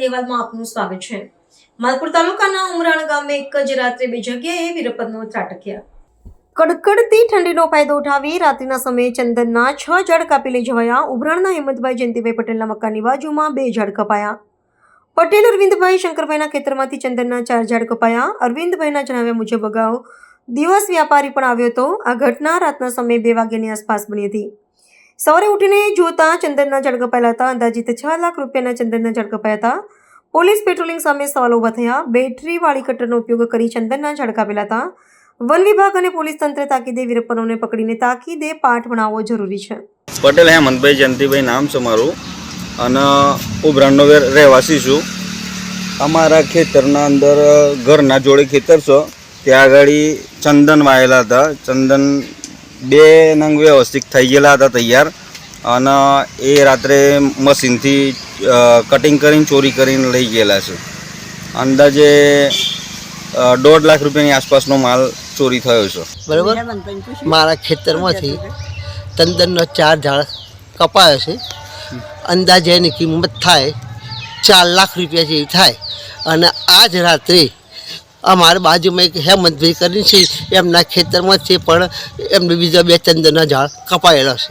ગુજરાતી અહેવાલમાં આપનું સ્વાગત છે। માલપુર તાલુકાના ઉમરાણ ગામે એક જ રાત્રે બે જગ્યાએ વીરપદનો ત્રાટક્યા। કડકડતી ઠંડીનો ફાયદો ઉઠાવી રાત્રિના સમયે ચંદનના 6 ઝાડ કાપી લઈ જવાયા। ઉમરાણના હિંમતભાઈ જયંતિભાઈ પટેલના મકાનની બાજુમાં 2 ઝાડ કપાયા। પટેલ અરવિંદભાઈ શંકરભાઈના ખેતરમાંથી ચંદનના 4 ઝાડ કપાયા। અરવિંદભાઈના જણાવ્યા મુજબ અગાઉ દિવસ વ્યાપારી પણ આવ્યો હતો। આ ઘટના રાતના સમયે 2 વાગ્યાની આસપાસ બની હતી। સવારે ઉઠીને જોતા ચંદનના ઝાડ કપાયેલા હતા। અંદાજિત 6 લાખ રૂપિયાના ચંદનના ઝાડ કપાયા હતા। પોલીસ પેટ્રોલિંગ સામે સવાલો ઊભા થયા। બેટરીવાળી કટરનો ઉપયોગ કરી ચંદનના ઝાડ કાપેલા હતા। વન વિભાગ અને પોલીસ તંત્ર તાકીદે વીરપનોને પકડીને તાકીદે પાઠ ભણાવવો જરૂરી છે। પટેલ હેમંતભાઈ જયંતિભાઈ નામ છે મારું અને ઉભરાણનો રહેવાસી છું। અમારા ખેતરના અંદર ઘરના જોડે ખેતર છે, ત્યાં આગળ ચંદન વાયેલા હતા। ચંદન 2 નંગ વ્યવસ્થિત થઈ ગયેલા હતા તૈયાર, અને એ રાત્રે મશીનથી કટિંગ કરીને ચોરી કરીને લઈ ગયેલા છે। અંદાજે 1.5 લાખ રૂપિયાની આસપાસનો માલ ચોરી થયો છે। બરાબર, મારા ખેતરમાંથી ચંદનનો 4 ઝાડ કપાયો છે। અંદાજે એની કિંમત થાય 4 લાખ રૂપિયા જેવી થાય। અને આજ રાત્રે અમારા બાજુમાં એક હેમંતભાઈ કરીને છે, એમના ખેતરમાં છે, પણ એમને બીજા 2 ચંદનના ઝાડ કપાયેલા છે।